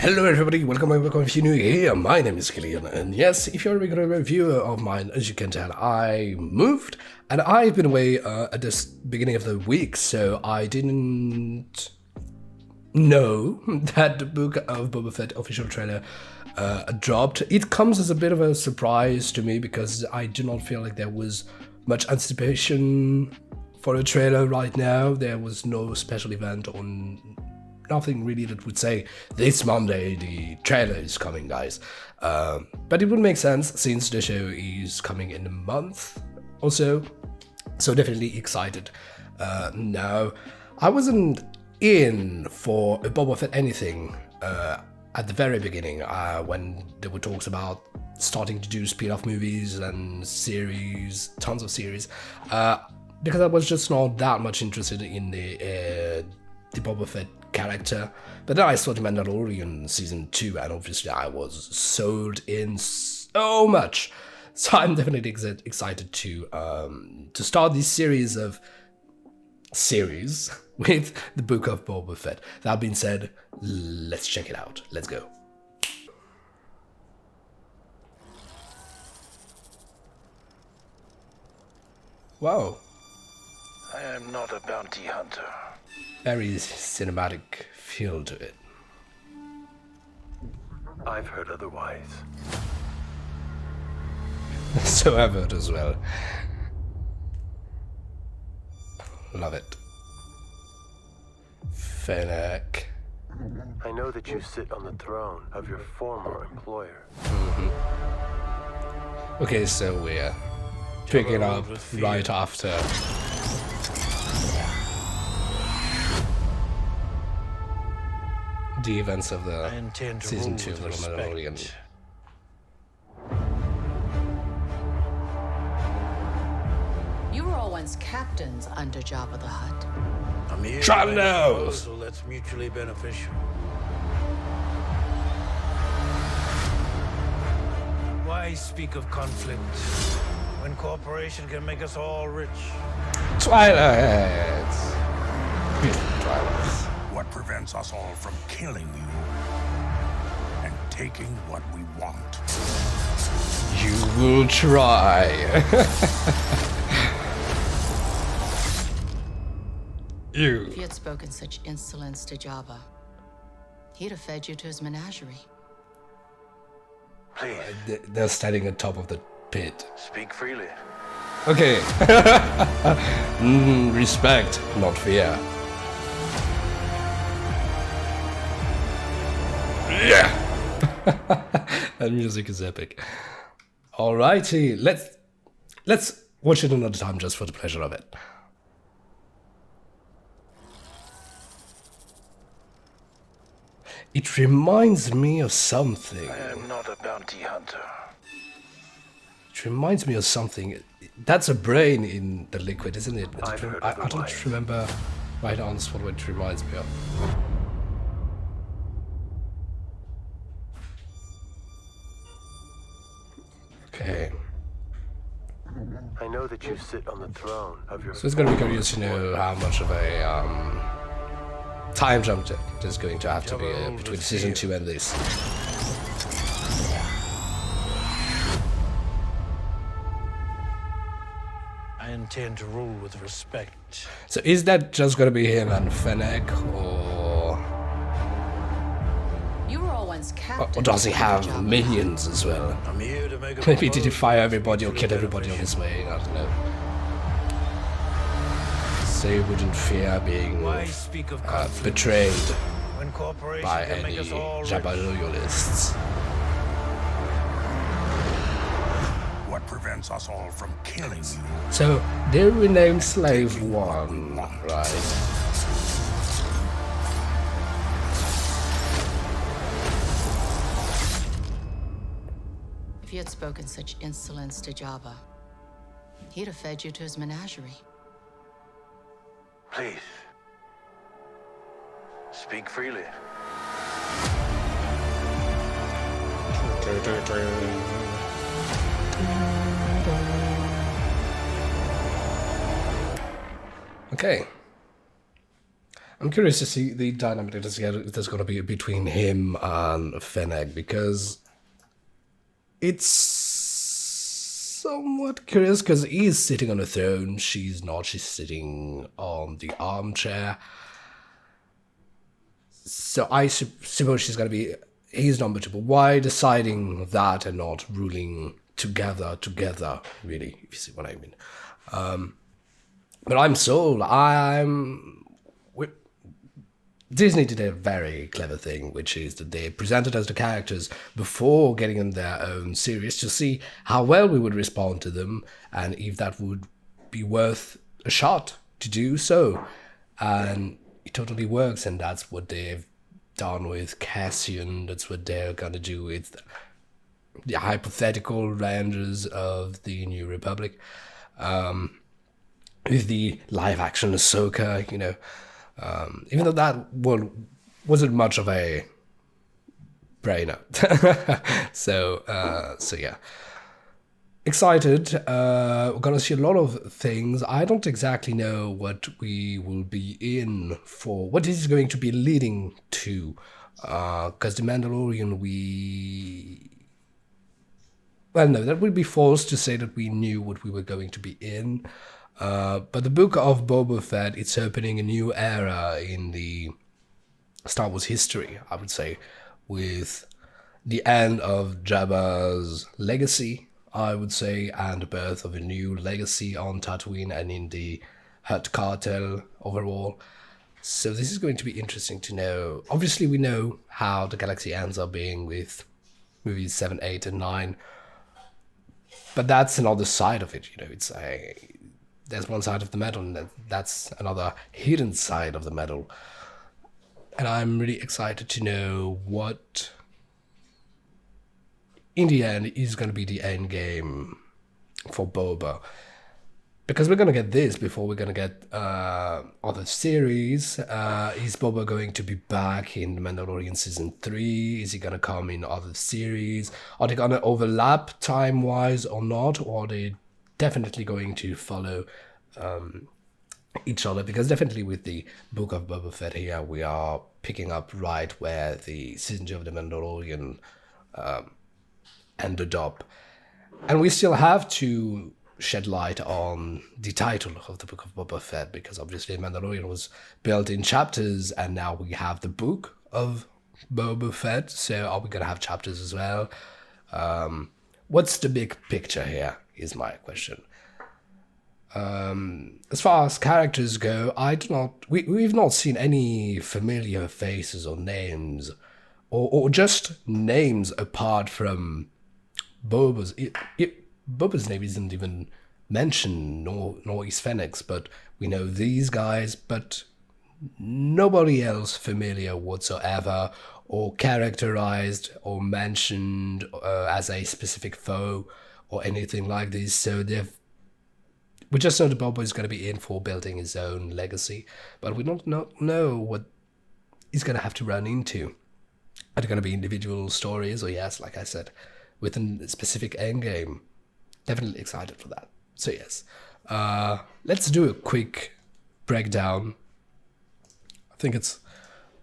Hello everybody, welcome back if you're new here. My name is Kilian, and yes, if you're a regular reviewer of mine, as you can tell, I moved, and I've been away at this beginning of the week, so I didn't know that the Book of Boba Fett official trailer dropped. It comes as a bit of a surprise to me because I do not feel like there was much anticipation for a trailer right now. There was no special event on nothing really that would say this Monday the trailer is coming, guys. But it would make sense since the show is coming in a month or so. So definitely excited. Now, I wasn't in for a Boba Fett anything at the very beginning when there were talks about starting to do spin-off movies and series, tons of series, because I was just not that much interested in the Boba Fett character. But then I saw The Mandalorian season 2, and obviously I was sold in so much. So I'm definitely excited to start this series with the Book of Boba Fett. That being said, let's check it out. Let's go. Wow. I am not a bounty hunter. Very cinematic feel to it. I've heard otherwise. So I've heard as well. Love it. Fennec. I know that you sit on the throne of your former employer. Okay, so we're picking up right after the events of the season 2 of The Mandalorian. You were all once captains under Jabba the Hutt. I'm here Trando! so that's mutually beneficial. Why speak of conflict when cooperation can make us all rich? Twilight! Beautiful Twilight. What prevents us all from killing you and taking what we want? You will try. If you had spoken such insolence to Jabba, he'd have fed you to his menagerie. Please, They're standing on top of the pit. speak freely. Okay. Respect, not fear. Yeah. That music is epic. Alrighty, let's watch it another time just for the pleasure of it. It reminds me of something. I am not a bounty hunter. It reminds me of something. That's a brain in the liquid, isn't it? I've heard I otherwise. don't remember right on the spot what it reminds me of. Okay. I know that you sit on the throne of your So it's going to be curious to know how much of a time jump there's going to have to be between season 2 and this. I intend to rule with respect. So is that just going to be him and Fennec, or You were all once captains. does he under have Jabba the minions as well? I'm here to make a Maybe did he proposal fire that's everybody or mutually kill everybody on his beneficial. way? I don't know. So he wouldn't fear being Why speak of conflict betrayed when cooperation by can any make us all rich? Jabba loyalists. What prevents us all from killing you? So they renamed Slave 1, right? If you had spoken such insolence to Jabba, he'd have fed you to his menagerie. Please, speak freely. Okay. I'm curious to see the dynamic that's going to be between him and Fennec, because it's somewhat curious, because he's sitting on a throne, she's not, she's sitting on the armchair. So I suppose she's going to be, he's number two, but why deciding that and not ruling together, really, if you see what I mean. But I'm sold. Disney did a very clever thing, which is that they presented us the characters before getting in their own series to see how well we would respond to them and if that would be worth a shot to do so. And it totally works, and that's what they've done with Cassian. That's what they're gonna do with the hypothetical Rangers of the New Republic. With the live-action Ahsoka, you know. Even though that wasn't much of a brainer. So yeah. Excited. We're gonna see a lot of things. I don't exactly know what we will be in for, what is going to be leading to. Because The Mandalorian, well, no, that would be false to say that we knew what we were going to be in. But the Book of Boba Fett, it's opening a new era in the Star Wars history, I would say, with the end of Jabba's legacy, I would say, and the birth of a new legacy on Tatooine and in the Hutt cartel overall. So this is going to be interesting to know. Obviously, we know how the galaxy ends up being with movies 7, 8, and 9. But that's another side of it, you know. There's one side of the medal, and that's another hidden side of the medal. And I'm really excited to know what, in the end, is going to be the end game for Boba. Because we're going to get this before we're going to get other series. Is Boba going to be back in The Mandalorian Season 3? Is he going to come in other series? Are they going to overlap time-wise or not? Or are they definitely going to follow each other? Because definitely with the Book of Boba Fett here, we are picking up right where the Season 2 of The Mandalorian ended up. And we still have to shed light on the title of the Book of Boba Fett, because obviously Mandalorian was built in chapters, and now we have the Book of Boba Fett, so are we going to have chapters as well? What's the big picture here is my question. As far as characters go, we've not seen any familiar faces or names, or just names apart from Boba's. Boba's name isn't even mentioned, nor is Fennec's, but we know these guys, but nobody else familiar whatsoever, or characterized or mentioned as a specific foe or anything like this. So we just know that Boba is going to be in for building his own legacy, but we don't know what he's going to have to run into. Are there going to be individual stories, or yes, like I said, within a specific endgame? Definitely excited for that. So yes, let's do a quick breakdown. I think it's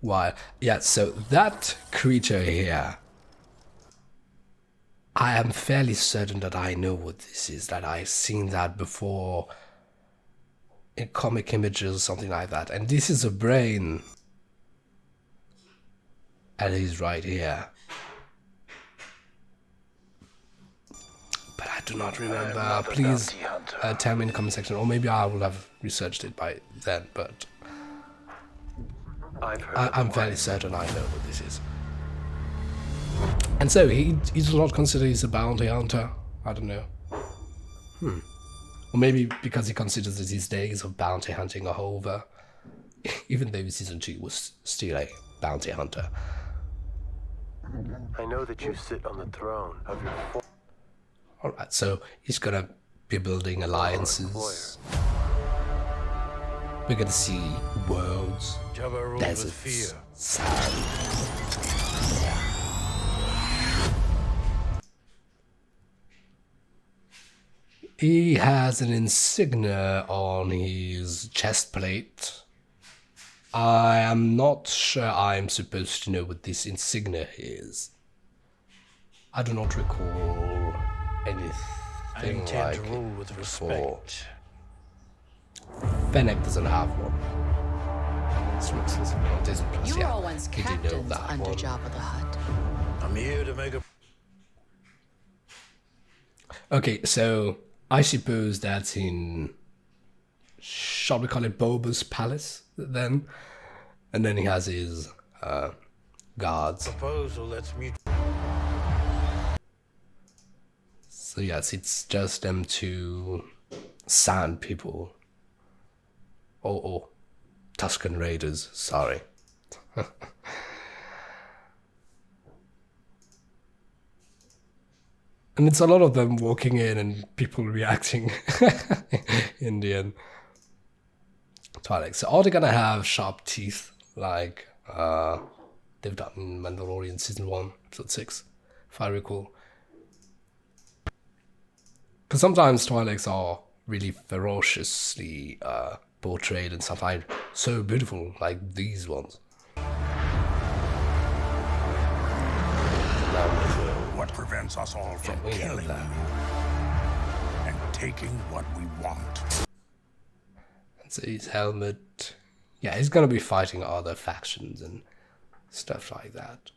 wild. Yeah, so that creature here, I am fairly certain that I know what this is, that I've seen that before in comic images or something like that. And this is a brain. And he's right here. But I do not remember. Please tell me in the comment section, or maybe I will have researched it by then, but I'm fairly certain I know what this is. And so he does not consider he's a bounty hunter. I don't know. Or maybe because he considers that his days of bounty hunting are over, even though Season 2 was still a bounty hunter. I know that you sit on the throne of your Alright, so he's gonna be building alliances. We're gonna see worlds, Jabba ruled with fear. deserts, sand. He has an insignia on his chest plate. I am not sure I am supposed to know what this insignia is. I do not recall anything I intend like to rule with respect. Fennec doesn't have one. This looks as if it isn't plus, You were yeah. all once We do know captains that under one. Jabba the Hutt. I'm here to make a... Okay, so I suppose that's in, shall we call it Boba's palace then? And then he has his guards. proposal that's mutual. So yes, it's just them two sand people. Oh, Tusken Raiders, sorry. And it's a lot of them walking in and people reacting in the end. Twilight. So are they gonna have sharp teeth like they've done in Mandalorian season 1, episode 6, if I recall? Because sometimes Twi'leks are really ferociously portrayed and stuff like so beautiful, like these ones. What prevents us all from we know killing you that. and taking what we want? So his helmet, yeah, he's gonna be fighting other factions and stuff like that.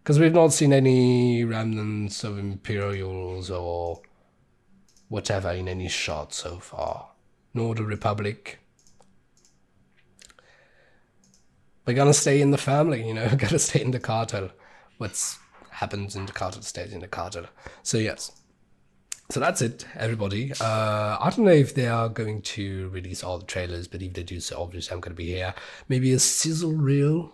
Because we've not seen any remnants of Imperials or whatever in any shot so far, nor the Republic. We're gonna stay in the family, you know, we're gonna stay in the cartel. What's happens in the cartel stays in the cartel. So yes. So that's it, everybody. I don't know if they are going to release all the trailers, but if they do, so obviously I'm gonna be here. Maybe a sizzle reel.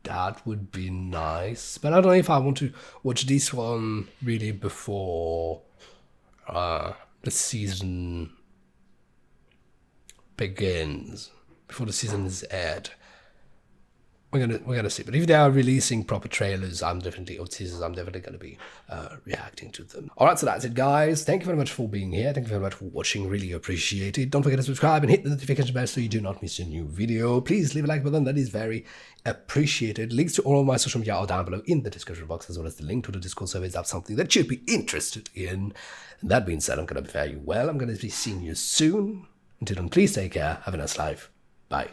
That would be nice. But I don't know if I want to watch this one really before the season begins, before the season is aired. We're gonna see. But if they are releasing proper trailers, or teasers, I'm definitely gonna be reacting to them. Alright, so that's it, guys. Thank you very much for being here. Thank you very much for watching. Really appreciate it. Don't forget to subscribe and hit the notification bell so you do not miss a new video. Please leave a like button. That is very appreciated. Links to all of my social media are down below in the description box, as well as the link to the Discord server. Is that something that you'd be interested in? And that being said, I'm gonna fare you well. I'm gonna be seeing you soon. Until then, please take care. Have a nice life. Bye.